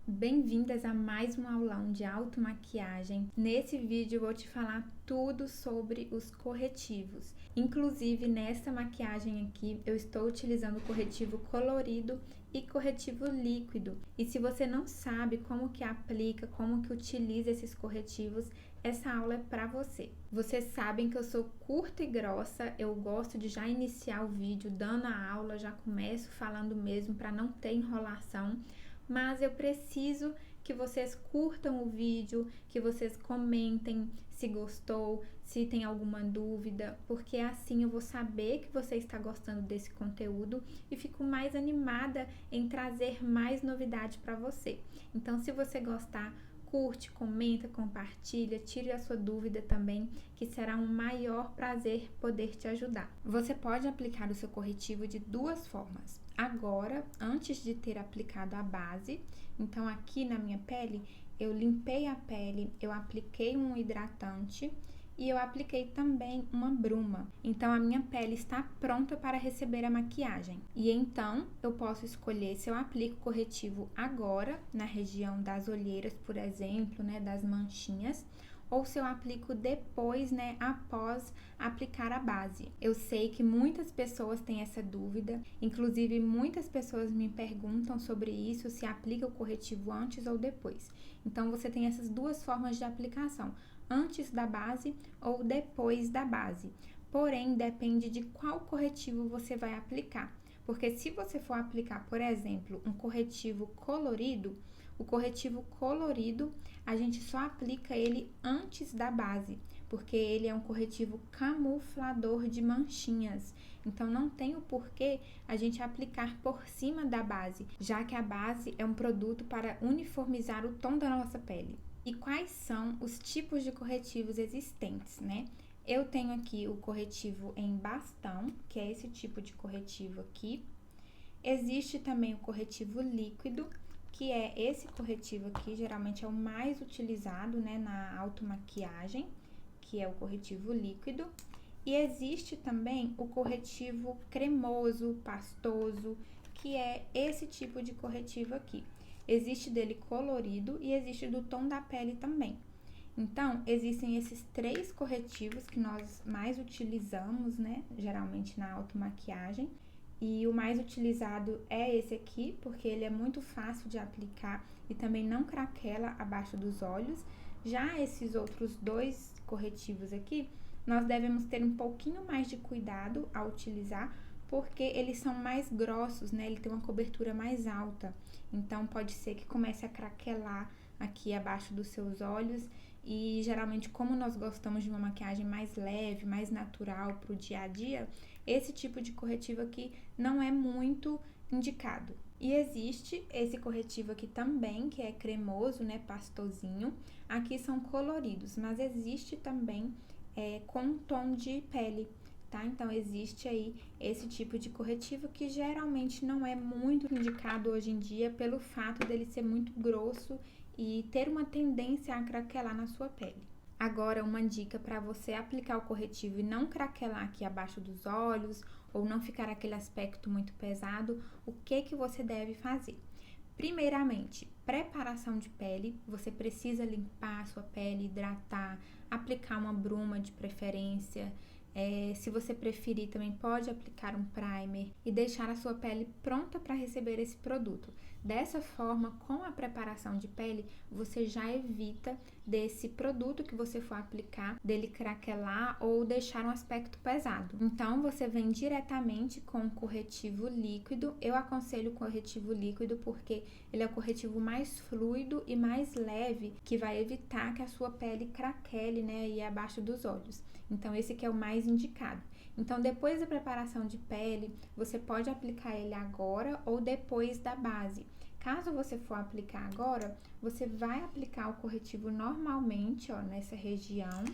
Bem-vindas a mais um aulão de automaquiagem. Nesse vídeo eu vou te falar tudo sobre os corretivos. Inclusive nessa maquiagem aqui eu estou utilizando corretivo colorido e corretivo líquido. E se você não sabe como que aplica, como que utiliza esses corretivos, essa aula é para você. Vocês sabem que eu sou curta e grossa, eu gosto de já iniciar o vídeo dando a aula, já começo falando mesmo para não ter enrolação. Mas eu preciso que vocês curtam o vídeo, que vocês comentem se gostou, se tem alguma dúvida, porque assim eu vou saber que você está gostando desse conteúdo e fico mais animada em trazer mais novidade para você. Então, se você gostar, curte, comenta, compartilha, tire a sua dúvida também, que será um maior prazer poder te ajudar. Você pode aplicar o seu corretivo de duas formas. Agora, antes de ter aplicado a base, então aqui na minha pele, eu limpei a pele, eu apliquei um hidratante e eu apliquei também uma bruma. Então, a minha pele está pronta para receber a maquiagem. E então, eu posso escolher se eu aplico corretivo agora, na região das olheiras, por exemplo, né, das manchinhas, ou se eu aplico depois, né, após aplicar a base. Eu sei que muitas pessoas têm essa dúvida, inclusive muitas pessoas me perguntam sobre isso, se aplica o corretivo antes ou depois. Então, você tem essas duas formas de aplicação, antes da base ou depois da base. Porém, depende de qual corretivo você vai aplicar. Porque se você for aplicar, por exemplo, um corretivo colorido, o corretivo colorido, a gente só aplica ele antes da base, porque ele é um corretivo camuflador de manchinhas. Então, não tem o porquê a gente aplicar por cima da base, já que a base é um produto para uniformizar o tom da nossa pele. E quais são os tipos de corretivos existentes, né? Eu tenho aqui o corretivo em bastão, que é esse tipo de corretivo aqui. Existe também o corretivo líquido, que é esse corretivo aqui, geralmente é o mais utilizado, né, na automaquiagem, que é o corretivo líquido. E existe também o corretivo cremoso, pastoso, que é esse tipo de corretivo aqui. Existe dele colorido e existe do tom da pele também. Então, existem esses três corretivos que nós mais utilizamos, né, geralmente na automaquiagem. E o mais utilizado é esse aqui, porque ele é muito fácil de aplicar e também não craquela abaixo dos olhos. Já esses outros dois corretivos aqui, nós devemos ter um pouquinho mais de cuidado ao utilizar, porque eles são mais grossos, né? Ele tem uma cobertura mais alta. Então, pode ser que comece a craquelar aqui abaixo dos seus olhos. E geralmente, como nós gostamos de uma maquiagem mais leve, mais natural para o dia a dia, esse tipo de corretivo aqui não é muito indicado. E existe esse corretivo aqui também, que é cremoso, né, pastosinho. Aqui são coloridos, mas existe também com tom de pele, tá? Então, existe aí esse tipo de corretivo que geralmente não é muito indicado hoje em dia pelo fato dele ser muito grosso e ter uma tendência a craquelar na sua pele. Agora, uma dica para você aplicar o corretivo e não craquelar aqui abaixo dos olhos ou não ficar aquele aspecto muito pesado, o que você deve fazer? Primeiramente, preparação de pele, você precisa limpar a sua pele, hidratar, aplicar uma bruma de preferência. Se você preferir, também pode aplicar um primer e deixar a sua pele pronta para receber esse produto. Dessa forma, com a preparação de pele, você já evita desse produto que você for aplicar, dele craquelar ou deixar um aspecto pesado. Então, você vem diretamente com o corretivo líquido. Eu aconselho o corretivo líquido porque ele é o corretivo mais fluido e mais leve, que vai evitar que a sua pele craquele, né, aí abaixo dos olhos. Então, esse que é o mais indicado. Então, depois da preparação de pele, você pode aplicar ele agora ou depois da base. Caso você for aplicar agora, você vai aplicar o corretivo normalmente, ó, nessa região,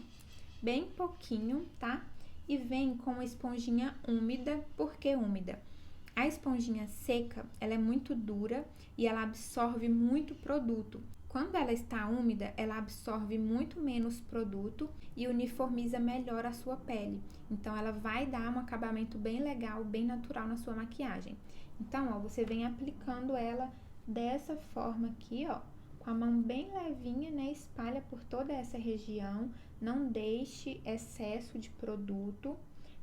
bem pouquinho, tá? E vem com uma esponjinha úmida. Por que úmida? A esponjinha seca, ela é muito dura e ela absorve muito produto. Quando ela está úmida, ela absorve muito menos produto e uniformiza melhor a sua pele. Então, ela vai dar um acabamento bem legal, bem natural na sua maquiagem. Então, ó, você vem aplicando ela dessa forma aqui, ó, com a mão bem levinha, né, espalha por toda essa região, não deixe excesso de produto.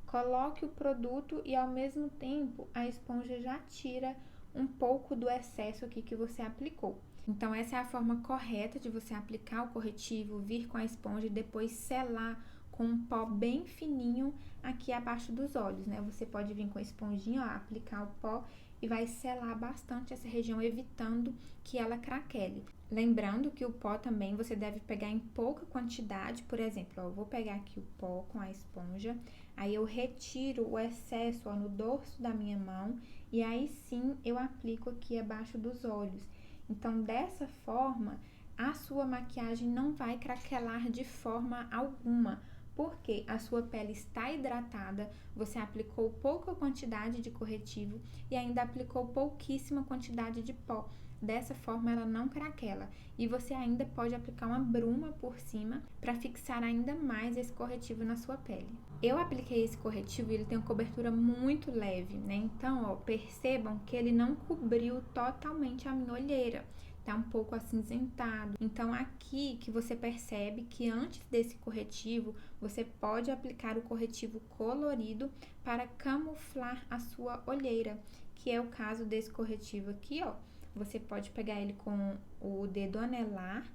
Coloque o produto e ao mesmo tempo a esponja já tira um pouco do excesso aqui que você aplicou. Então essa é a forma correta de você aplicar o corretivo, vir com a esponja e depois selar com um pó bem fininho aqui abaixo dos olhos, né? Você pode vir com a esponjinha, ó, aplicar o pó e vai selar bastante essa região, evitando que ela craquele. Lembrando que o pó também você deve pegar em pouca quantidade, por exemplo, ó, eu vou pegar aqui o pó com a esponja, aí eu retiro o excesso, ó, no dorso da minha mão e aí sim eu aplico aqui abaixo dos olhos. Então, dessa forma, a sua maquiagem não vai craquelar de forma alguma, porque a sua pele está hidratada, você aplicou pouca quantidade de corretivo e ainda aplicou pouquíssima quantidade de pó. Dessa forma, ela não craquela. E você ainda pode aplicar uma bruma por cima para fixar ainda mais esse corretivo na sua pele. Eu apliquei esse corretivo e ele tem uma cobertura muito leve, né? Então, ó, percebam que ele não cobriu totalmente a minha olheira. Tá um pouco acinzentado. Então, aqui que você percebe que antes desse corretivo, você pode aplicar o corretivo colorido para camuflar a sua olheira, que é o caso desse corretivo aqui, ó. Você pode pegar ele com o dedo anelar,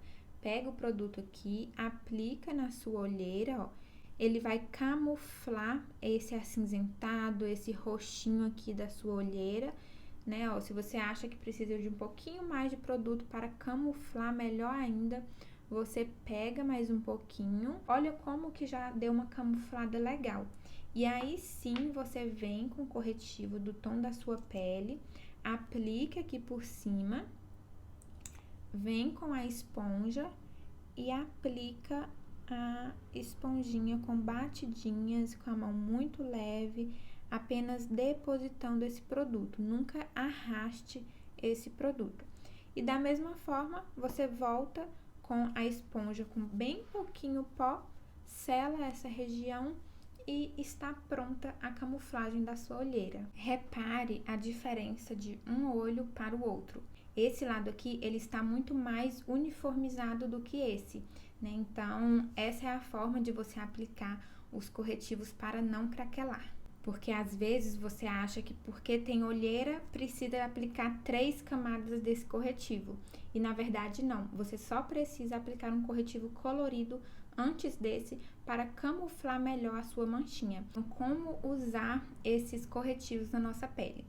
pega o produto aqui, aplica na sua olheira, ó. Ele vai camuflar esse acinzentado, esse roxinho aqui da sua olheira, né? Ó, se você acha que precisa de um pouquinho mais de produto para camuflar melhor ainda, você pega mais um pouquinho. Olha como que já deu uma camuflada legal. E aí sim, você vem com o corretivo do tom da sua pele, aplica aqui por cima, vem com a esponja e aplica a esponjinha com batidinhas, com a mão muito leve, apenas depositando esse produto, nunca arraste esse produto. E da mesma forma, você volta com a esponja com bem pouquinho pó, sela essa região e está pronta a camuflagem da sua olheira. Repare a diferença de um olho para o outro. Esse lado aqui, ele está muito mais uniformizado do que esse, né? Então, essa é a forma de você aplicar os corretivos para não craquelar. Porque às vezes você acha que porque tem olheira, precisa aplicar 3 camadas desse corretivo. E na verdade não, você só precisa aplicar um corretivo colorido antes desse para camuflar melhor a sua manchinha. Então, como usar esses corretivos na nossa pele?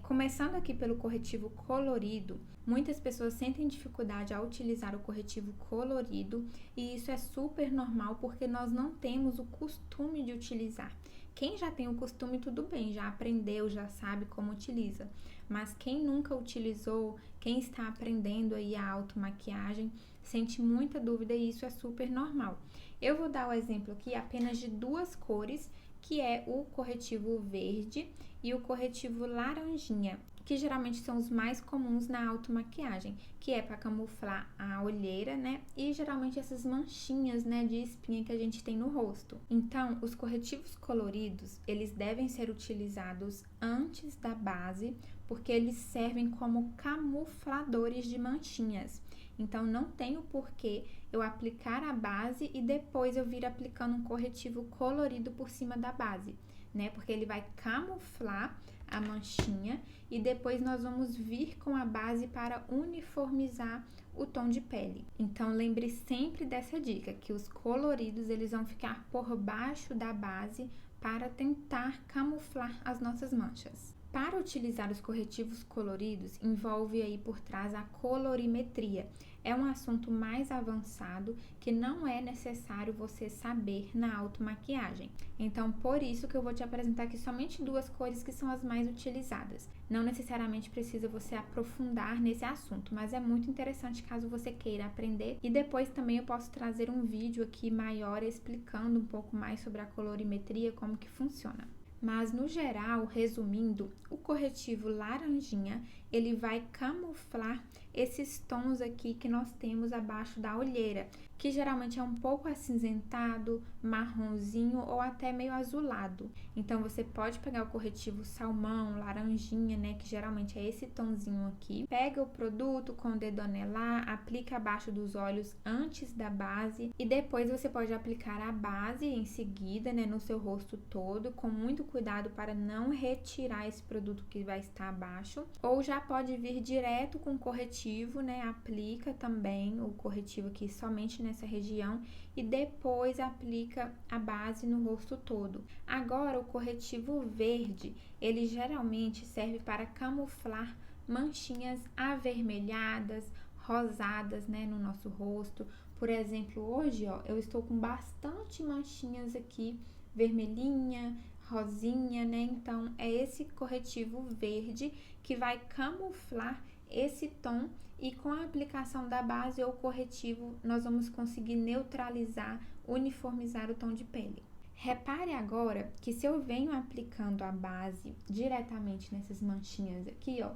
Começando aqui pelo corretivo colorido, muitas pessoas sentem dificuldade ao utilizar o corretivo colorido e isso é super normal porque nós não temos o costume de utilizar. Quem já tem o costume, tudo bem, já aprendeu, já sabe como utiliza. Mas quem nunca utilizou, quem está aprendendo aí a automaquiagem, sente muita dúvida e isso é super normal. Eu vou dar o exemplo aqui apenas de 2 cores, que é o corretivo verde e o corretivo laranjinha, que geralmente são os mais comuns na automaquiagem, que é para camuflar a olheira, né? E geralmente essas manchinhas, né, de espinha que a gente tem no rosto. Então, os corretivos coloridos, eles devem ser utilizados antes da base, porque eles servem como camufladores de manchinhas. Então, não tem o porquê eu aplicar a base e depois eu vir aplicando um corretivo colorido por cima da base, né? Porque ele vai camuflar a manchinha e depois nós vamos vir com a base para uniformizar o tom de pele. Então, lembre sempre dessa dica, que os coloridos eles vão ficar por baixo da base para tentar camuflar as nossas manchas. Para utilizar os corretivos coloridos, envolve aí por trás a colorimetria. É um assunto mais avançado que não é necessário você saber na automaquiagem. Então, por isso que eu vou te apresentar aqui somente 2 cores que são as mais utilizadas. Não necessariamente precisa você aprofundar nesse assunto, mas é muito interessante caso você queira aprender. E depois também eu posso trazer um vídeo aqui maior explicando um pouco mais sobre a colorimetria, como que funciona. Mas, no geral, resumindo, o corretivo laranjinha, ele vai camuflar esses tons aqui que nós temos abaixo da olheira, que geralmente é um pouco acinzentado, marronzinho ou até meio azulado. Então, você pode pegar o corretivo salmão, laranjinha, né, que geralmente é esse tonzinho aqui. Pega o produto com o dedo anelar, aplica abaixo dos olhos antes da base e depois você pode aplicar a base em seguida, né, no seu rosto todo, com muito cuidado para não retirar esse produto que vai estar abaixo. Ou já pode vir direto com corretivo, né, aplica também o corretivo aqui somente nessa região e depois aplica a base no rosto todo. Agora, o corretivo verde, ele geralmente serve para camuflar manchinhas avermelhadas, rosadas, né, no nosso rosto. Por exemplo, hoje, ó, eu estou com bastante manchinhas aqui, vermelhinha, rosinha, né? Então, é esse corretivo verde que vai camuflar esse tom e com a aplicação da base ou corretivo, nós vamos conseguir neutralizar, uniformizar o tom de pele. Repare agora que se eu venho aplicando a base diretamente nessas manchinhas aqui, ó,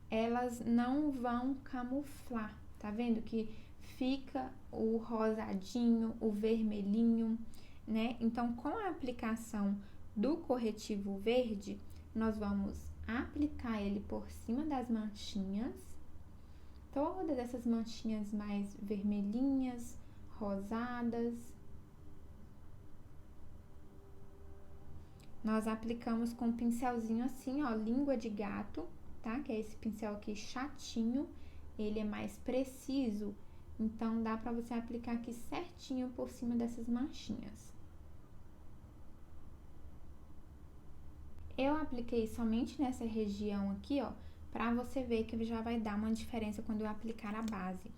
elas não vão camuflar, tá vendo que fica o rosadinho, o vermelhinho, né? Então, com a aplicação do corretivo verde, nós vamos aplicar ele por cima das manchinhas, todas essas manchinhas mais vermelhinhas, rosadas. Nós aplicamos com um pincelzinho assim, ó, língua de gato, tá? Que é esse pincel aqui chatinho, ele é mais preciso, então dá pra você aplicar aqui certinho por cima dessas manchinhas. Eu apliquei somente nessa região aqui, ó, pra você ver que já vai dar uma diferença quando eu aplicar a base.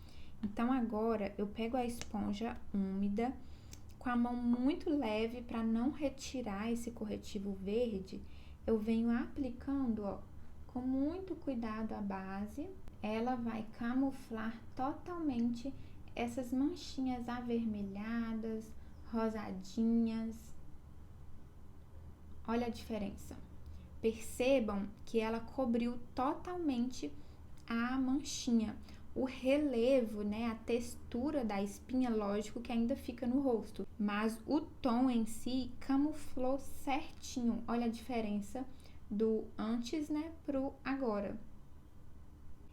Então, agora, eu pego a esponja úmida, com a mão muito leve para não retirar esse corretivo verde, eu venho aplicando, ó, com muito cuidado a base. Ela vai camuflar totalmente essas manchinhas avermelhadas, rosadinhas. Olha a diferença. Percebam que ela cobriu totalmente a manchinha. O relevo, né, a textura da espinha, lógico que ainda fica no rosto, mas o tom em si camuflou certinho. Olha a diferença do antes, né, pro agora.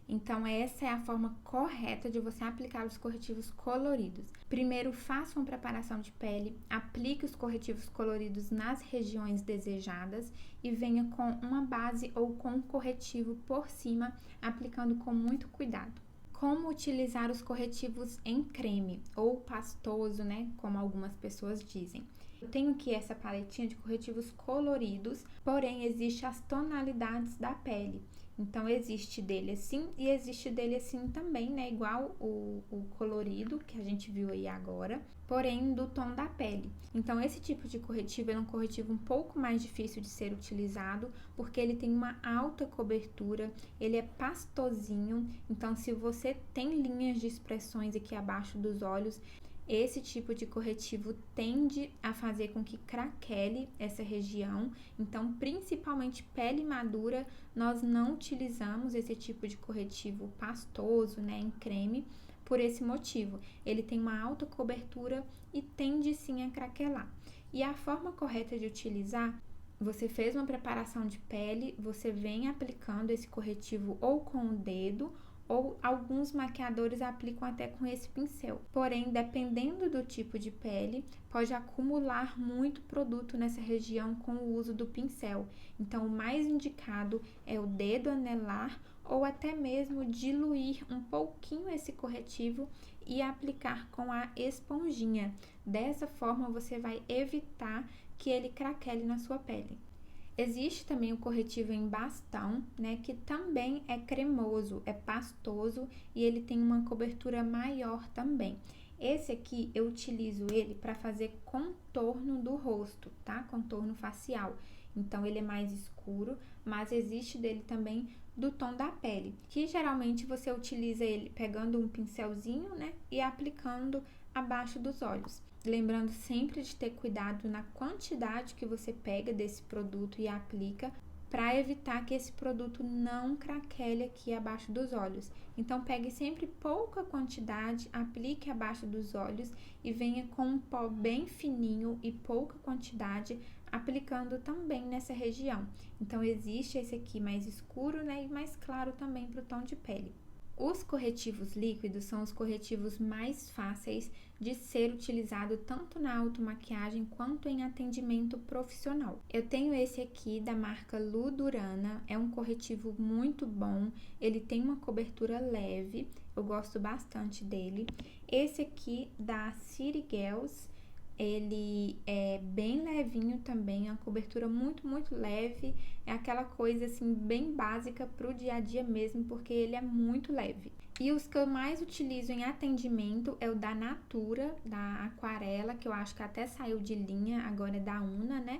Então, essa é a forma correta de você aplicar os corretivos coloridos. Primeiro, faça uma preparação de pele, aplique os corretivos coloridos nas regiões desejadas e venha com uma base ou com um corretivo por cima, aplicando com muito cuidado. Como utilizar os corretivos em creme ou pastoso, né, como algumas pessoas dizem. Eu tenho aqui essa paletinha de corretivos coloridos, porém existe as tonalidades da pele. Então, existe dele assim e existe dele assim também, né? Igual o colorido que a gente viu aí agora, porém do tom da pele. Então, esse tipo de corretivo é um corretivo um pouco mais difícil de ser utilizado, porque ele tem uma alta cobertura, ele é pastosinho. Então, se você tem linhas de expressões aqui abaixo dos olhos, esse tipo de corretivo tende a fazer com que craquele essa região. Então, principalmente pele madura, nós não utilizamos esse tipo de corretivo pastoso, né, em creme, por esse motivo. Ele tem uma alta cobertura e tende sim a craquelar. E a forma correta de utilizar, você fez uma preparação de pele, você vem aplicando esse corretivo ou com o dedo, ou alguns maquiadores aplicam até com esse pincel. Porém, dependendo do tipo de pele, pode acumular muito produto nessa região com o uso do pincel. Então, o mais indicado é o dedo anelar ou até mesmo diluir um pouquinho esse corretivo e aplicar com a esponjinha. Dessa forma, você vai evitar que ele craquele na sua pele. Existe também o corretivo em bastão, né, que também é cremoso, é pastoso e ele tem uma cobertura maior também. Esse aqui eu utilizo ele para fazer contorno do rosto, tá? Contorno facial. Então, ele é mais escuro, mas existe dele também do tom da pele, que geralmente você utiliza ele pegando um pincelzinho, né, e aplicando abaixo dos olhos. Lembrando sempre de ter cuidado na quantidade que você pega desse produto e aplica, para evitar que esse produto não craquele aqui abaixo dos olhos. Então, pegue sempre pouca quantidade, aplique abaixo dos olhos e venha com um pó bem fininho e pouca quantidade, aplicando também nessa região. Então, existe esse aqui mais escuro, né, e mais claro também para o tom de pele. Os corretivos líquidos são os corretivos mais fáceis de ser utilizado tanto na automaquiagem quanto em atendimento profissional. Eu tenho esse aqui da marca Ludurana, é um corretivo muito bom, ele tem uma cobertura leve, eu gosto bastante dele. Esse aqui da City Girls, ele é bem levinho também, é uma cobertura muito leve, é aquela coisa assim bem básica pro dia a dia mesmo, porque ele é muito leve. E os que eu mais utilizo em atendimento é o da Natura, da Aquarela, que eu acho que até saiu de linha, agora é da Una, né?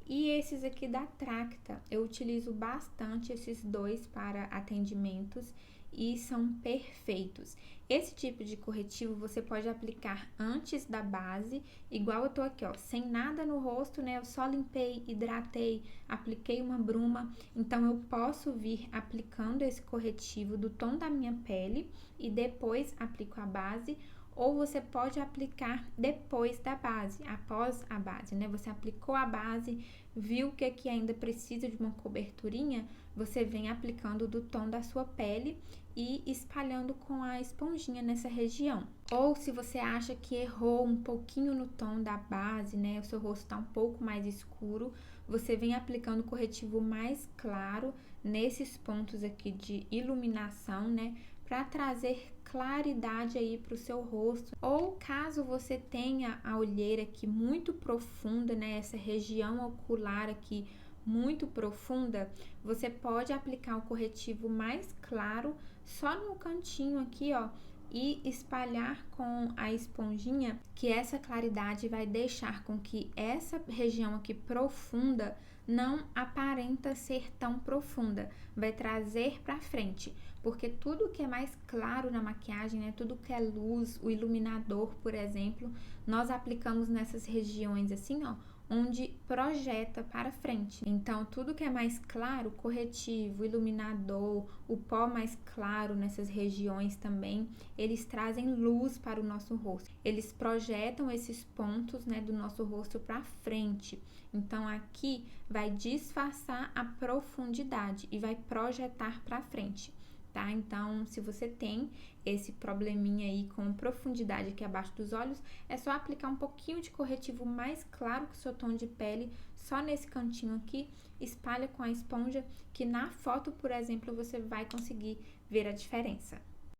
E esses aqui da Tracta, eu utilizo bastante esses dois para atendimentos e são perfeitos. Esse tipo de corretivo você pode aplicar antes da base, igual eu tô aqui, ó, sem nada no rosto, né? Eu só limpei, hidratei, apliquei uma bruma, então eu posso vir aplicando esse corretivo do tom da minha pele e depois aplico a base. Ou você pode aplicar depois da base, após a base, né? Você aplicou a base, viu que aqui ainda precisa de uma coberturinha, você vem aplicando do tom da sua pele e espalhando com a esponjinha nessa região. Ou se você acha que errou um pouquinho no tom da base, né? O seu rosto tá um pouco mais escuro, você vem aplicando corretivo mais claro nesses pontos aqui de iluminação, né? Para trazer claridade aí para o seu rosto. Ou caso você tenha a olheira aqui muito profunda, né, essa região ocular aqui muito profunda, você pode aplicar o corretivo mais claro só no cantinho aqui, ó, e espalhar com a esponjinha, que essa claridade vai deixar com que essa região aqui profunda não aparenta ser tão profunda, vai trazer para frente, porque tudo que é mais claro na maquiagem, né, tudo que é luz, o iluminador, por exemplo, nós aplicamos nessas regiões assim, ó, onde projeta para frente. Então, tudo que é mais claro, corretivo, iluminador, o pó mais claro nessas regiões também, eles trazem luz para o nosso rosto. Eles projetam esses pontos, né, do nosso rosto para frente. Então, aqui vai disfarçar a profundidade e vai projetar para frente. Tá? Então, se você tem esse probleminha aí com profundidade aqui abaixo dos olhos, é só aplicar um pouquinho de corretivo mais claro que o seu tom de pele, só nesse cantinho aqui, espalha com a esponja, que na foto, por exemplo, você vai conseguir ver a diferença.